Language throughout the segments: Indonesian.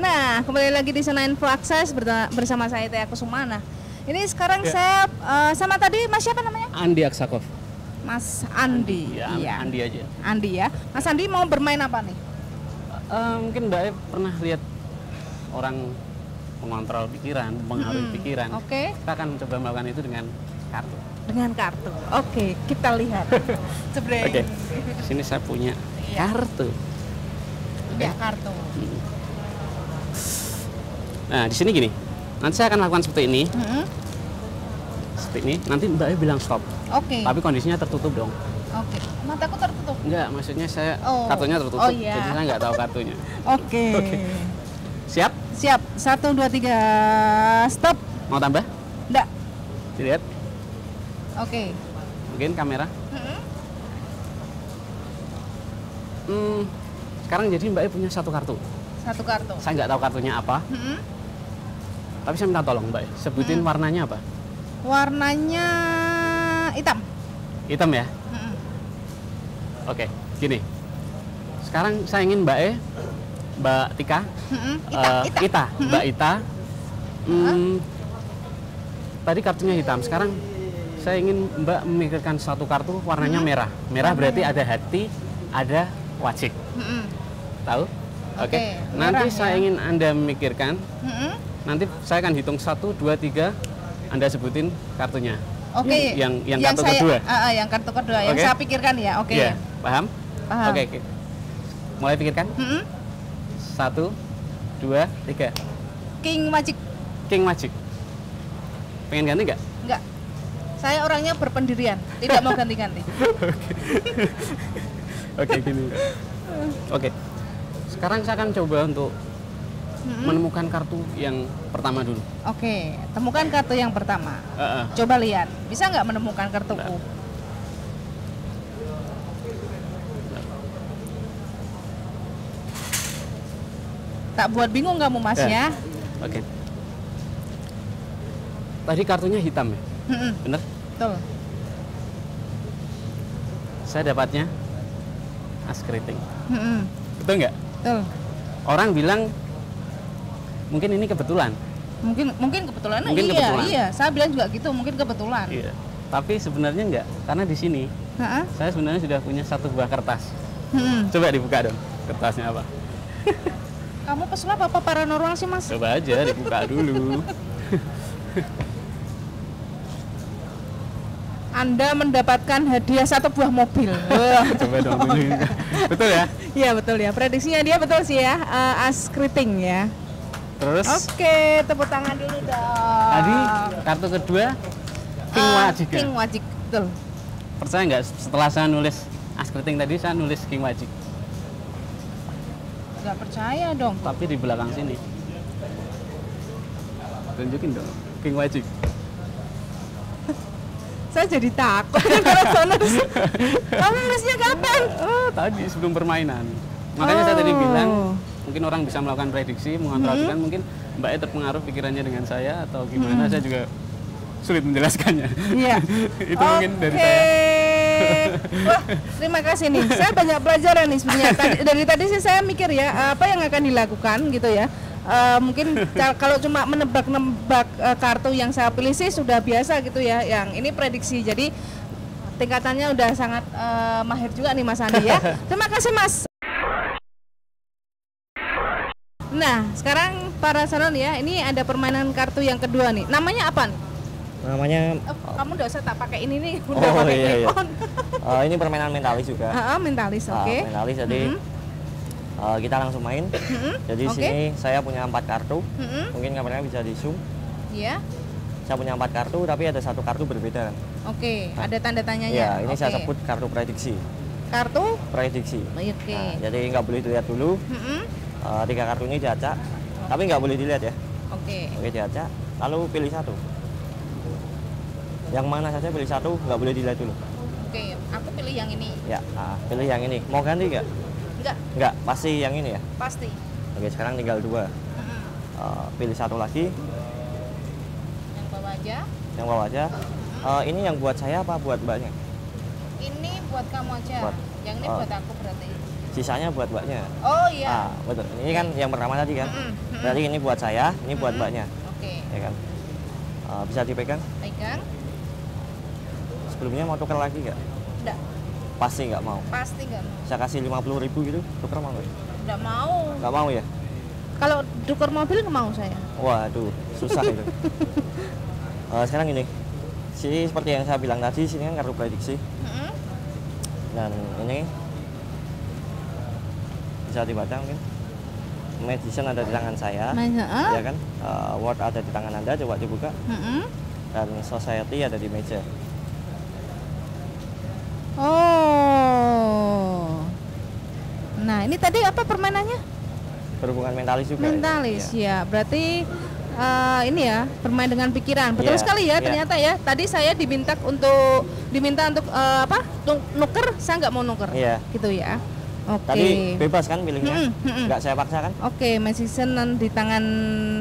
Nah, kembali lagi di Senayan Info Akses bersama saya Tia Kusumana. Ini sekarang Ya. saya sama tadi Mas siapa namanya? Andi Aksakov. Mas Andi. Ya, Iya. Andi aja. Andi ya. Mas Andi mau bermain apa nih? Mungkin Mbak E pernah lihat orang mengontrol pikiran, mengaruhi pikiran. Oke. Kita akan coba melakukan itu dengan kartu. Dengan kartu. Oke, kita lihat. Cebreng. Oke. Di sini saya punya kartu. Ya, kartu. Nah, di sini gini. Nanti saya akan lakukan seperti ini. Seperti ini. Nanti Mbak E bilang stop. Oke. Tapi kondisinya tertutup dong. Oke. Mataku tertutup. Enggak, maksudnya saya kartunya tertutup. Oh, iya. Jadi saya nggak tahu kartunya. Oke. Siap? Siap. 1 2 3 stop. Mau tambah? Enggak. Dilihat. Oke. Mungkin kamera. Sekarang jadi Mbak E punya satu kartu. Satu kartu. Saya nggak tahu kartunya apa. Tapi saya minta tolong Mbak E, sebutin warnanya apa? Warnanya hitam. Hitam ya? Oke, gini. Sekarang saya ingin Mbak E, Mbak Tika, Ita. Mbak Ita. Tadi kartunya hitam. Sekarang saya ingin Mbak memikirkan satu kartu warnanya merah. Merah berarti ada hati, ada wajik. Tahu? Oke. Nanti merah, saya ya. ingin Anda memikirkan. Nanti saya akan hitung 1, 2, 3. Anda sebutin kartunya. Oke. Yang kartu kedua. Yang kartu kedua. Yang Oke. saya pikirkan ya. Oke. Iya, paham? Paham. Oke. Mulai pikirkan. 1, 2, 3. King Magic. King Magic. Pengen ganti nggak? Enggak. Saya orangnya berpendirian, tidak mau ganti-ganti. Oke, gini. Oke. Sekarang saya akan coba untuk menemukan kartu yang pertama dulu. Oke, temukan kartu yang pertama. Coba lihat, bisa nggak menemukan kartuku? Tak buat bingung kamu Mas ya? Oke. Tadi kartunya hitam ya? Bener? Betul. Saya dapatnya as keriting. Betul nggak? Betul. Orang bilang mungkin ini kebetulan. Mungkin kebetulan. Mungkin kebetulan. Iya, saya bilang juga gitu, mungkin kebetulan. Iya. Tapi sebenarnya enggak, karena di sini saya sebenarnya sudah punya satu buah kertas. Coba dibuka dong, kertasnya apa? Kamu pesulap apa paranormal sih Mas? Coba aja dibuka dulu. Anda mendapatkan hadiah satu buah mobil. Coba dong dulu. Betul ya? Iya betul ya, prediksinya dia betul sih ya, as keriting ya. Terus Oke, tepuk tangan dulu dong. tadi kartu kedua King Wajik. King Wajik, betul. Percaya nggak setelah saya nulis as keriting tadi saya nulis King Wajik. Nggak percaya dong. Tapi di belakang sini. Tunjukin dong King Wajik. Saya jadi takut kalau nulis. Kamu nulisnya kapan? Tadi sebelum permainan. Makanya saya tadi bilang mungkin orang bisa melakukan prediksi, mengontrol pikiran, mungkin Mbak E terpengaruh pikirannya dengan saya atau gimana, saya juga sulit menjelaskannya. Iya. Itu mungkin dari saya. Wah, terima kasih nih. Saya banyak pelajaran nih sebenarnya. Dari tadi sih saya mikir ya, apa yang akan dilakukan gitu ya. Mungkin kalau cuma menebak-nebak kartu yang saya pilih sih sudah biasa gitu ya. Yang ini prediksi. Jadi tingkatannya udah sangat mahir juga nih Mas Andi ya. Terima kasih Mas. Nah, sekarang para salon ya, ini ada permainan kartu yang kedua nih. Namanya apa nih? Namanya Kamu udah usah tak pakai ini nih, udah pakai clip-on. ini permainan mentalis juga. Mentalis, oke. Mentalis, jadi kita langsung main. Jadi Oke. sini saya punya 4 kartu. Mungkin kameranya bisa di zoom. Iya. Saya punya 4 kartu, tapi ada satu kartu berbeda. Oke, ada tanda tanyanya. Ya, ini Oke. saya sebut kartu prediksi. Kartu. Prediksi. Oke. Nah, jadi nggak boleh dilihat dulu. 3 kartu ini diacak, tapi nggak boleh dilihat ya. Oke. Oke, diacak. Lalu pilih satu. Yang mana saja pilih satu, nggak boleh dilihat dulu. Oke, aku pilih yang ini. Ya, pilih yang ini. Mau ganti nggak? Enggak, Nggak, pasti yang ini ya. pasti. Oke, sekarang tinggal 2. Pilih satu lagi, Yang bawah aja. yang bawah aja. Ini yang buat saya apa buat mbaknya? Ini buat kamu aja. Buat- Yang ini buat aku berarti. sisanya buat mbaknya. Oh iya. Betul. Ini kan yang pertama tadi kan. Berarti ini buat saya, ini buat mbaknya. Oke. Ya kan. Bisa dipegang. Pegang. Sebelumnya mau tuker lagi nggak? Enggak. Pasti nggak mau. Pasti enggak mau. Saya kasih 50.000 gitu, tuker mau nggak? Enggak mau. Nggak mau ya? Kalau tuker mobil nggak mau saya. Waduh, susah itu. Sekarang ini, sini seperti yang saya bilang tadi, sini kan kartu prediksi. Dan ini bisa dibaca mungkin. Medicine ada di tangan saya, ya kan? Word ada di tangan Anda, coba dibuka. Dan Society ada di meja. Oh. Nah, ini tadi apa permainannya? Berhubungan mentalis juga. Mentalis, ya. ya. Berarti ini ya, bermain dengan pikiran. Betul Iya, sekali ya, iya. ternyata ya. Tadi saya diminta untuk apa? Nuker, saya nggak mau nuker. Iya. Gitu ya. Oke. Tadi bebas kan pilihnya, nggak saya paksa kan? Oke, medicine di tangan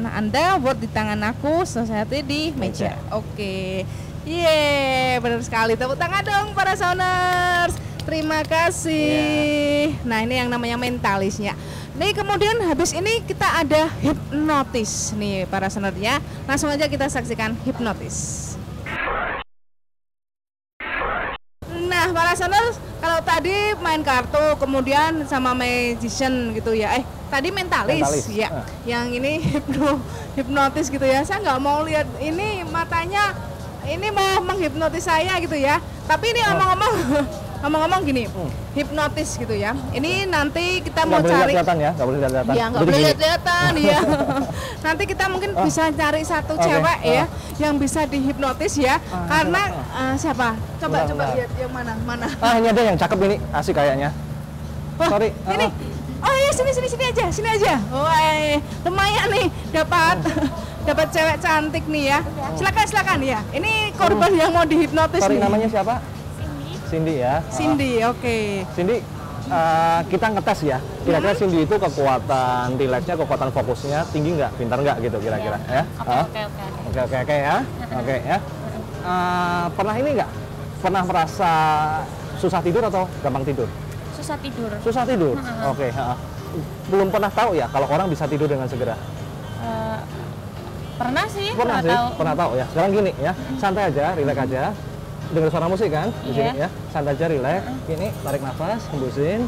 Anda, word di tangan aku, society di meja. Oke. Yeay, benar sekali. Tepuk tangan dong para sounders. Terima kasih. Nah, ini yang namanya mentalisnya. Nih, kemudian habis ini kita ada hipnotis nih para sounders ya. Langsung aja kita saksikan hipnotis. Nah, para sounders, kalau tadi main kartu, kemudian sama magician gitu ya. Tadi mentalis. Ya. Yang ini hipnotis gitu ya. Saya nggak mau lihat ini matanya, ini mau menghipnotis saya gitu ya. Tapi ini ngomong-ngomong gini, hipnotis gitu ya. Ini nanti kita mau cari. Nggak boleh lihat-lihatan ya, nggak boleh lihat-lihatan. Ya, nggak boleh lihat-lihatan ya. Nanti kita mungkin bisa cari satu cewek ya yang bisa dihipnotis ya. Karena siapa? Coba lihat yang mana? Ini ada yang cakep ini, asik kayaknya. Sorry. Ini. Oh iya, sini aja. Oh, lumayan nih dapat cewek cantik nih ya. Silakan ya. Ini korban yang mau dihipnotis Sorry, nih. namanya siapa? Cindy ya. Cindy, oke. Cindy, kita ngetes ya. Kira-kira Cindy itu kekuatan rileksnya, kekuatan fokusnya tinggi nggak, pintar nggak gitu kira-kira ya? Oke ya. Oke ya. Pernah ini nggak? Pernah merasa susah tidur atau gampang tidur? Susah tidur. Oke. Belum pernah tahu ya kalau orang bisa tidur dengan segera. Pernah sih. Pernah tahu ya. Sekarang gini ya, santai aja, rileks aja. Dengar suara musik kan di sini ya, santai aja, rileks. Gini, tarik nafas, hembusin,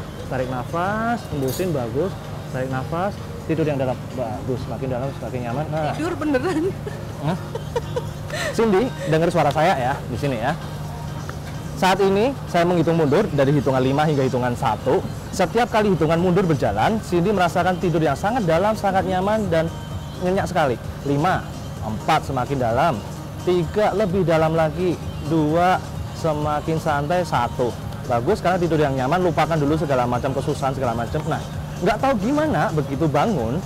bagus. Tarik nafas, tidur yang dalam, bagus. Semakin dalam, semakin nyaman. Nah. Tidur beneran. Cindy, dengar suara saya ya di sini ya. Saat ini saya menghitung mundur dari hitungan 5 hingga hitungan 1. Setiap kali hitungan mundur berjalan, Cindy merasakan tidur yang sangat dalam, sangat nyaman dan nyenyak sekali. 5, 4 semakin dalam, 3 lebih dalam lagi, 2 semakin santai, 1. Bagus, karena tidur yang nyaman, lupakan dulu segala macam kesusahan segala macam. Nah, nggak tahu gimana begitu bangun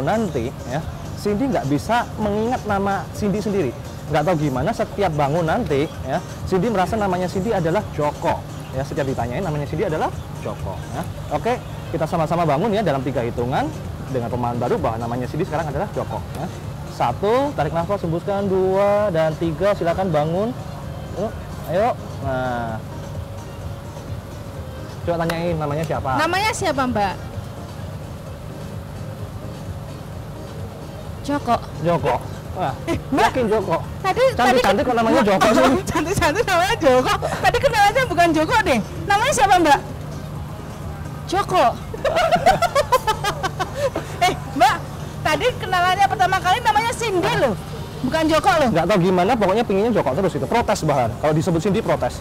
nanti ya, Cindy nggak bisa mengingat nama Cindy sendiri. Nggak tahu gimana setiap bangun nanti ya, Cindy merasa namanya Cindy adalah Joko ya. Setiap ditanyain namanya Cindy adalah Joko ya. Oke, kita sama-sama bangun ya dalam 3 hitungan dengan pemahaman baru bahwa namanya Cindy sekarang adalah Joko ya. 1, tarik nafas, hembuskan, 2 dan 3, silakan bangun. Ayo. Nah, coba tanyain namanya siapa. Namanya siapa, Mbak? Joko. Wah, yakin Joko. Tadi Cantik-cantik kok namanya Joko sih. Cantik-cantik namanya Joko. Tadi kenalannya bukan Joko deh. Namanya siapa, Mbak? Joko. Mbak, tadi kenalannya pertama kali namanya Cindy loh. Bukan Joko loh. Nggak tahu gimana, pokoknya pinginnya Joko terus itu. Protes bahkan. Kalau disebut Cindy protes.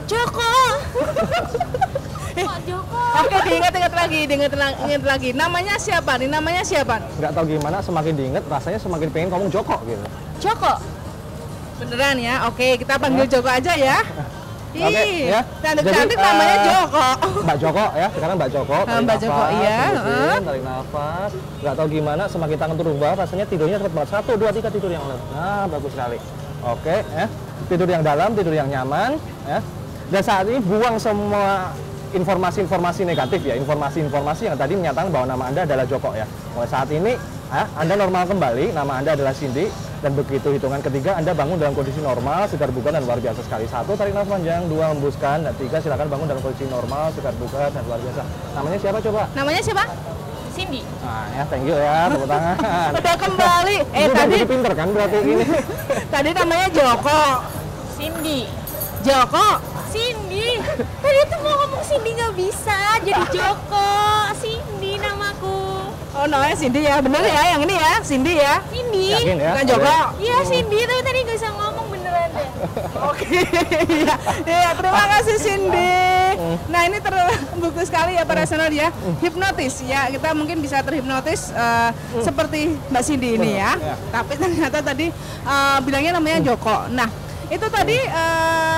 Joko. Joko. Oke, diingat lagi. Namanya siapa nih? Namanya siapa? Nggak tahu gimana, semakin diinget rasanya semakin pengen ngomong Joko gitu. Joko. Beneran ya? Oke, kita panggil Joko aja ya. Oke, ya. Cantik-cantik Jadi, namanya Joko. Mbak Joko ya, sekarang Mbak Joko. Tarik Mbak Joko, nafas, iya. hembusin, tarik nafas. Nggak tahu gimana, semakin tangan turun bawah, rasanya tidurnya cepet banget. 1, 2, 3 tidur yang lembut. Nah, bagus sekali. Oke, ya. Tidur yang dalam, tidur yang nyaman, ya. Dan saat ini buang semua informasi-informasi negatif ya, informasi-informasi yang tadi menyatakan bahwa nama Anda adalah Joko ya. Mulai saat ini Anda normal kembali, nama Anda adalah Cindy, dan begitu hitungan ketiga Anda bangun dalam kondisi normal, segar bugar dan luar biasa sekali. 1, tarik nafas panjang, 2, hembuskan, dan 3, silakan bangun dalam kondisi normal, segar bugar dan luar biasa. Namanya siapa coba? Namanya siapa? Cindy. Nah ya, thank you ya, tepuk tangan. Udah kembali. Tadi pinter kan berarti ini. Tadi namanya Joko. Cindy. Joko. Cindy. Tadi tuh mau ngomong Cindy nggak bisa, jadi Joko. Cindy namaku. Oh, namanya Cindy ya, bener ya, yang ini ya, Cindy ya. Cindy. Yakin ya? Bukan Joko. Iya Cindy, tapi tadi nggak bisa ngomong beneran deh. Oke, ya, terima kasih Cindy. Nah ini terbukti sekali ya para listener ya, hipnotis ya, kita mungkin bisa terhipnotis seperti Mbak Cindy ini ya. Tapi ternyata tadi bilangnya namanya Joko. Nah itu tadi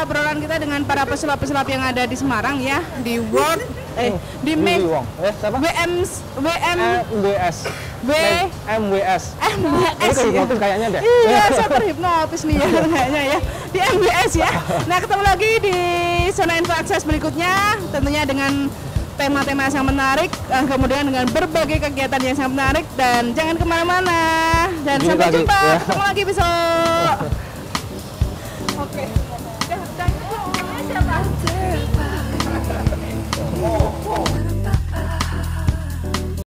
obrolan kita dengan para pesulap-pesulap yang ada di Semarang ya, di World di MWS. Ini hipnotis kayaknya deh. Iya, saya terhipnotis nih ya kayaknya ya. Di MWS ya. Nah, ketemu lagi di Zona Info Akses berikutnya, tentunya dengan tema-tema yang menarik, kemudian dengan berbagai kegiatan yang sangat menarik, dan jangan kemana-mana. Dan sampai jumpa, ketemu lagi besok. Oke. Siapa?